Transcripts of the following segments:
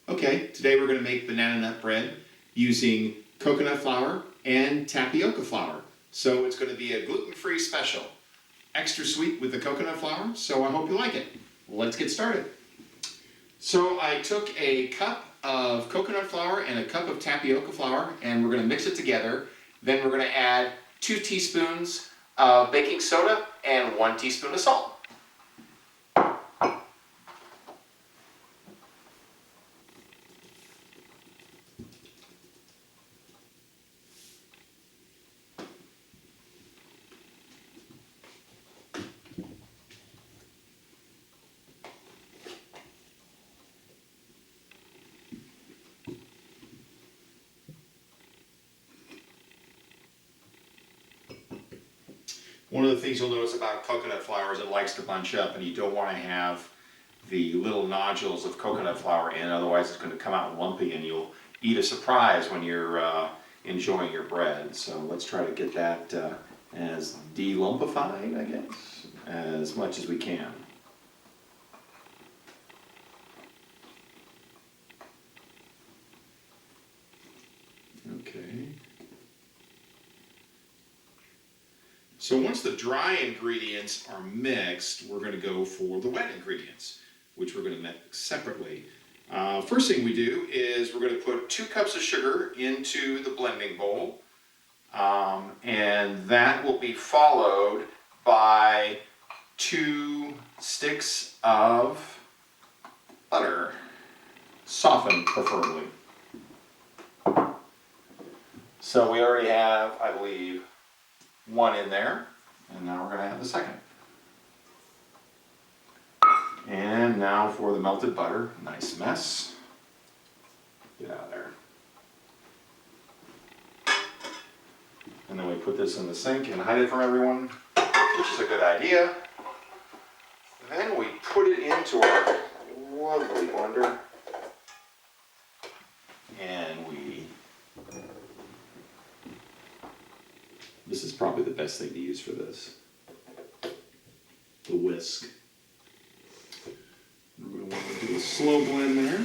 Okay, today we're going to make banana nut bread using coconut flour and tapioca flour. So it's going to be a gluten-free special. Extra sweet with the coconut flour, so I hope you like it. Let's get started. So I took a cup of coconut flour and a cup of tapioca flour, and we're going to mix it together. Then we're going to add 2 teaspoons of baking soda and 1 teaspoon of salt. One of the things you'll notice about coconut flour is it likes to bunch up, and you don't want to have the little nodules of coconut flour in, otherwise it's going to come out lumpy and you'll eat a surprise when you're enjoying your bread. So let's try to get that as de-lumpified, I guess, as much as we can. Okay. So once the dry ingredients are mixed, we're going to go for the wet ingredients, which we're going to mix separately. First thing we do is we're going to put 2 cups of sugar into the blending bowl, and that will be followed by 2 sticks of butter, softened preferably. So we already have, I believe, 1 in there, and now we're going to add the second. And now for the melted butter, nice mess. Get out of there. And then we put this in the sink and hide it from everyone, which is a good idea. Then we put it into our lovely blender, and this is probably the best thing to use for this, the whisk. We're going to want to do a slow blend there.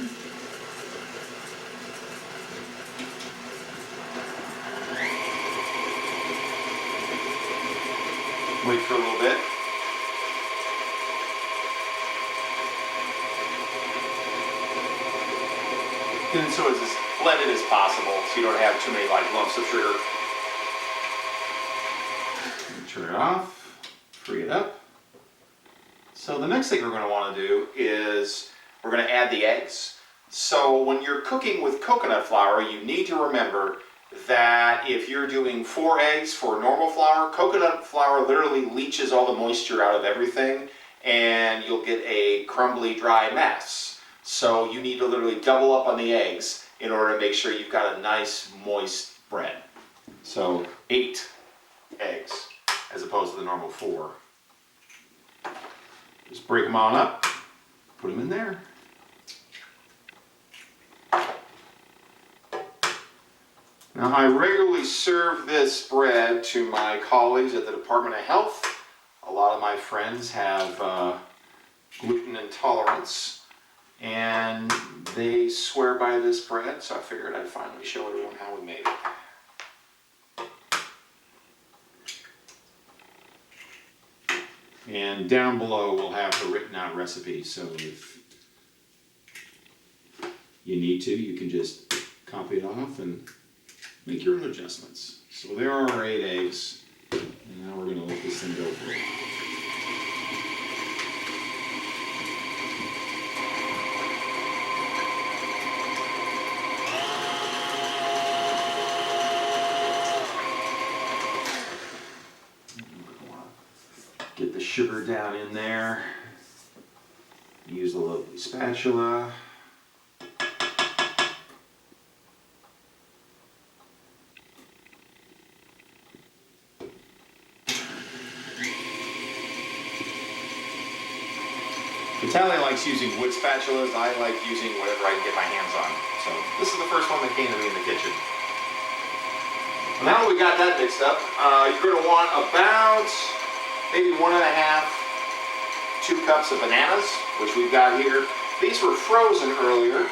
Wait for a little bit. And so it's as blended as possible, so you don't have too many lumps of sugar. Turn it off, free it up. So the next thing we're going to want to do is we're going to add the eggs. So when you're cooking with coconut flour, you need to remember that if you're doing 4 eggs for normal flour, coconut flour literally leaches all the moisture out of everything, and you'll get a crumbly, dry mess. So you need to literally double up on the eggs in order to make sure you've got a nice, moist bread. So 8 eggs as opposed to the normal 4. Just break them on up, put them in there. Now I regularly serve this bread to my colleagues at the Department of Health. A lot of my friends have gluten intolerance, and they swear by this bread, so I figured I'd finally show everyone how we made it. And down below we'll have the written out recipe, so if you need to, you can just copy it off and make your own adjustments. So there are our 8 eggs, and now we're going to let this thing go for it. Get the sugar down in there. Use a lovely spatula. Natalia likes using wood spatulas. I like using whatever I can get my hands on. So this is the first one that came to me in the kitchen. Now that we got that mixed up, you're going to want about maybe 1 1/2, 2 cups of bananas, which we've got here. These were frozen earlier,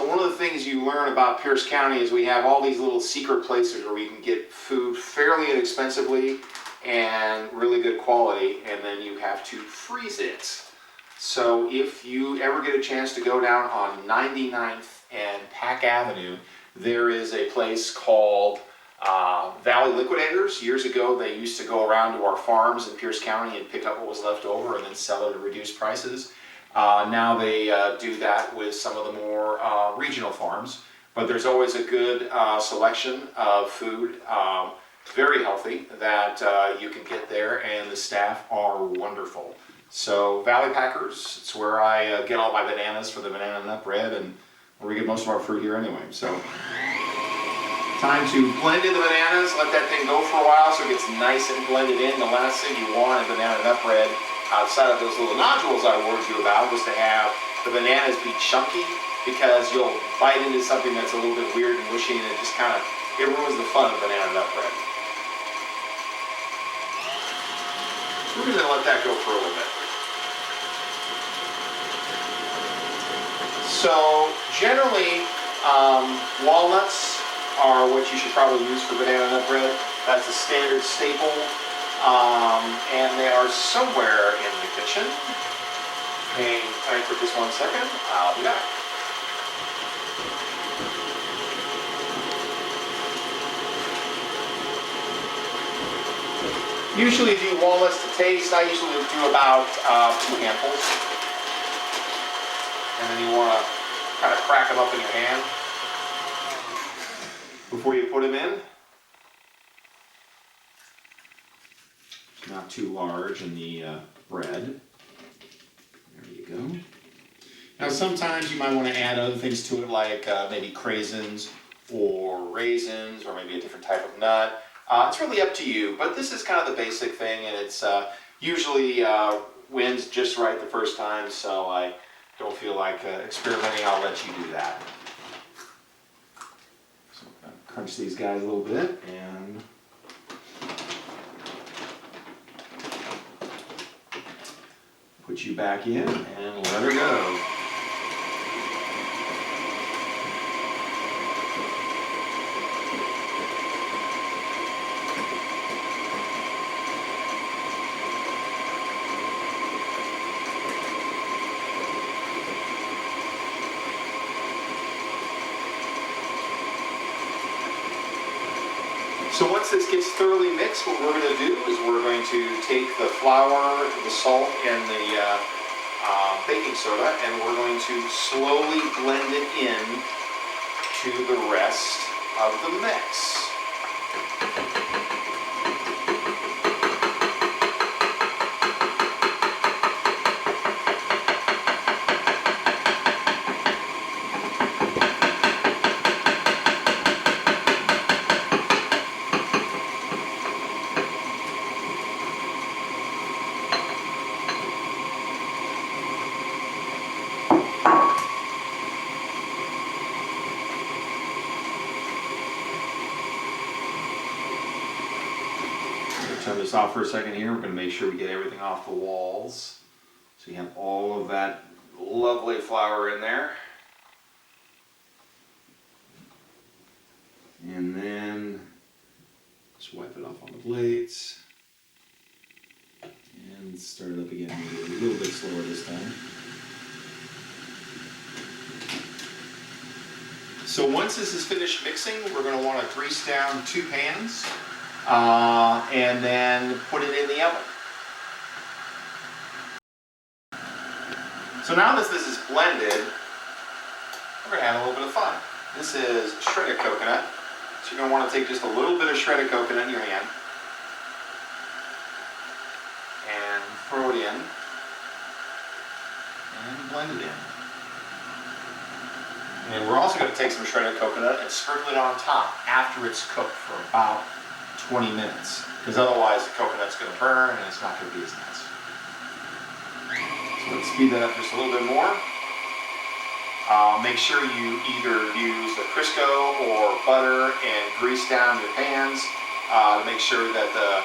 So one of the things you learn about Pierce County is we have all these little secret places where we can get food fairly inexpensively and really good quality, and then you have to freeze it. So if you ever get a chance to go down on 99th and Pack Avenue, there is a place called Valley Liquidators. Years ago, they used to go around to our farms in Pierce County and pick up what was left over and then sell it at reduced prices. Now they do that with some of the more regional farms, but there's always a good selection of food, very healthy, that you can get there, and the staff are wonderful. So Valley Packers, it's where I get all my bananas for the banana nut bread, and where we get most of our fruit here anyway. So time to blend in the bananas, let that thing go for a while so it gets nice and blended in. The last thing you want in banana nut bread, outside of those little nodules I warned you about, was to have the bananas be chunky, because you'll bite into something that's a little bit weird and mushy, and it just kind of, it ruins the fun of banana nut bread. We're going to let that go for a little bit. So generally, walnuts are what you should probably use for banana nut bread. That's a standard staple, and they are somewhere in the kitchen. Hang tight for just 1 second. I'll be back. Usually do walnuts to taste. I usually do about 2 handfuls. And then you want to kind of crack them up in your hand before you put them in. Not too large in the bread. There you go. Now sometimes you might want to add other things to it, like maybe craisins or raisins, or maybe a different type of nut. It's really up to you, but this is kind of the basic thing, and it's usually wins just right the first time, so I don't feel like experimenting. I'll let you do that. So I'm going to crunch these guys a little bit, and put you back in, and let her go. So once this gets thoroughly mixed, what we're going to do is we're going to take the flour, the salt, and the baking soda, and we're going to slowly blend it in to the rest of the mix. Turn this off for a second here. We're going to make sure we get everything off the walls. So you have all of that lovely flour in there. And then just wipe it off on the plates. And start it up again, maybe a little bit slower this time. So once this is finished mixing, we're going to want to grease down 2 pans. And then put it in the oven. So now that this is blended, we're going to have a little bit of fun. This is shredded coconut. So you're going to want to take just a little bit of shredded coconut in your hand and throw it in and blend it in. And we're also going to take some shredded coconut and sprinkle it on top after it's cooked for about 20 minutes, because otherwise the coconut's going to burn and it's not going to be as nice. So let's speed that up just a little bit more. Make sure you either use a Crisco or butter and grease down your pans to make sure that the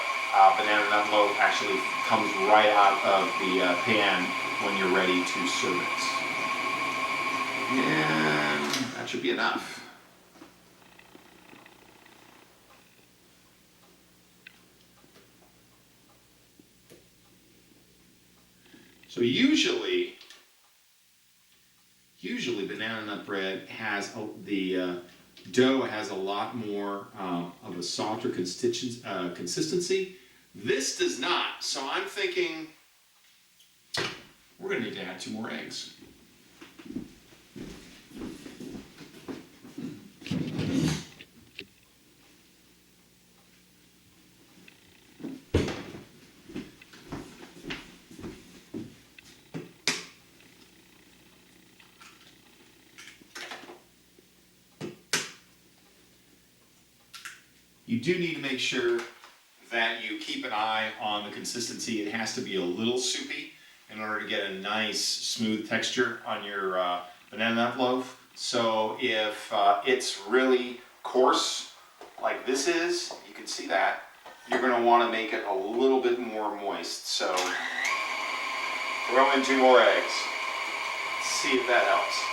banana nut loaf actually comes right out of the pan when you're ready to serve it. And That should be enough. So usually banana nut bread has the dough has a lot more of a softer consistency. This does not. So I'm thinking we're going to need to add 2 more eggs. You do need to make sure that you keep an eye on the consistency. It has to be a little soupy in order to get a nice smooth texture on your banana nut loaf. So if it's really coarse like this is, you can see that, you're going to want to make it a little bit more moist. So throw in 2 more eggs. See if that helps.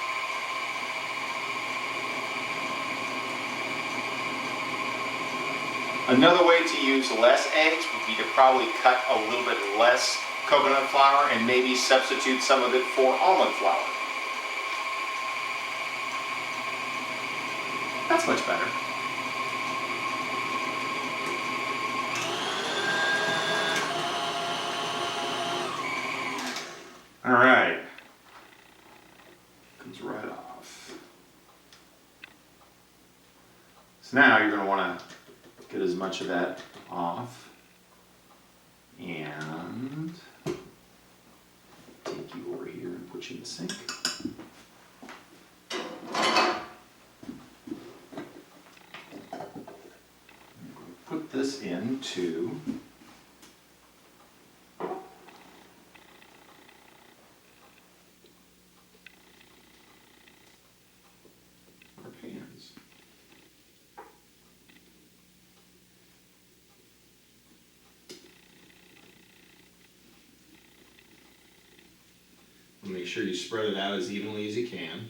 Another way to use less eggs would be to probably cut a little bit less coconut flour and maybe substitute some of it for almond flour. That's much better. All right. Comes right off. So now you're going to want to get as much of that off, and take you over here and put you in the sink. Put this into our pans. Make sure you spread it out as evenly as you can.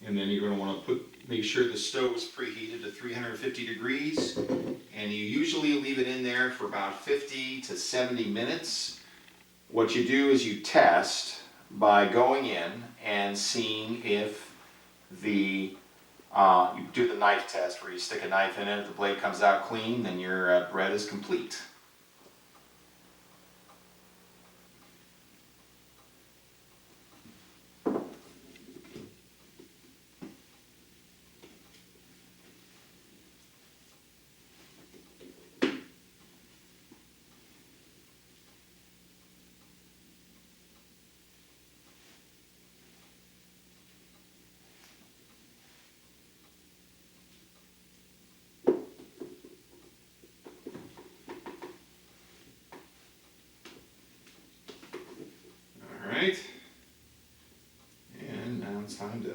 And then you're going to want to make sure the stove is preheated to 350 degrees, and you usually leave it in there for about 50 to 70 minutes. What you do is you test by going in and seeing if you do the knife test where you stick a knife in it. If the blade comes out clean, then your bread is complete. Right, and now it's time to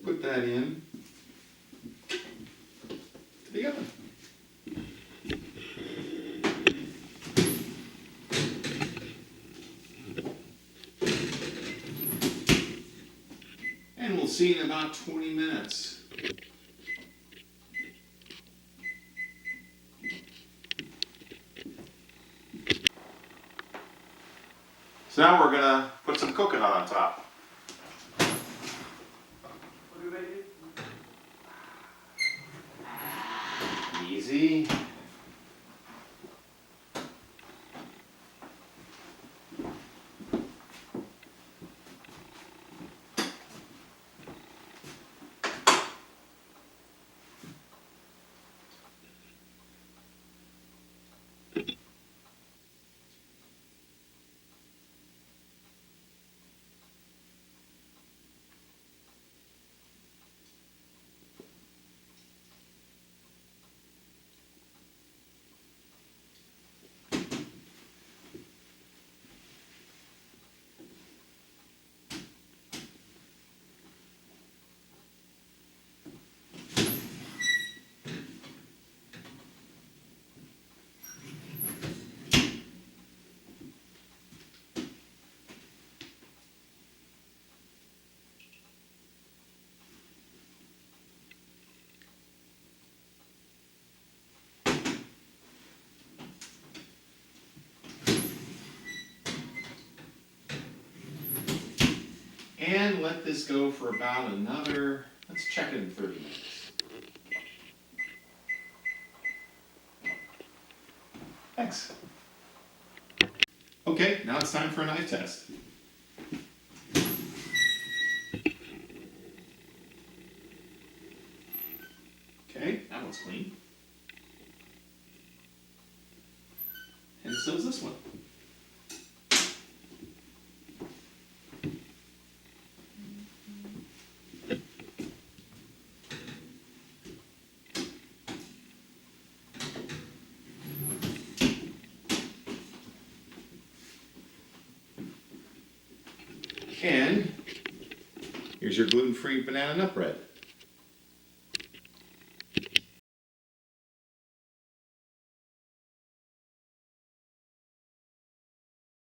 put that in to the oven. And we'll see in about 20 minutes. So now we're going to put some coconut on top. What do they do? Easy. And let this go for about another, let's check it in 30 minutes. Thanks. Okay, now it's time for a knife test. Okay, that one's clean. And so is this one. And here's your gluten-free banana nut bread.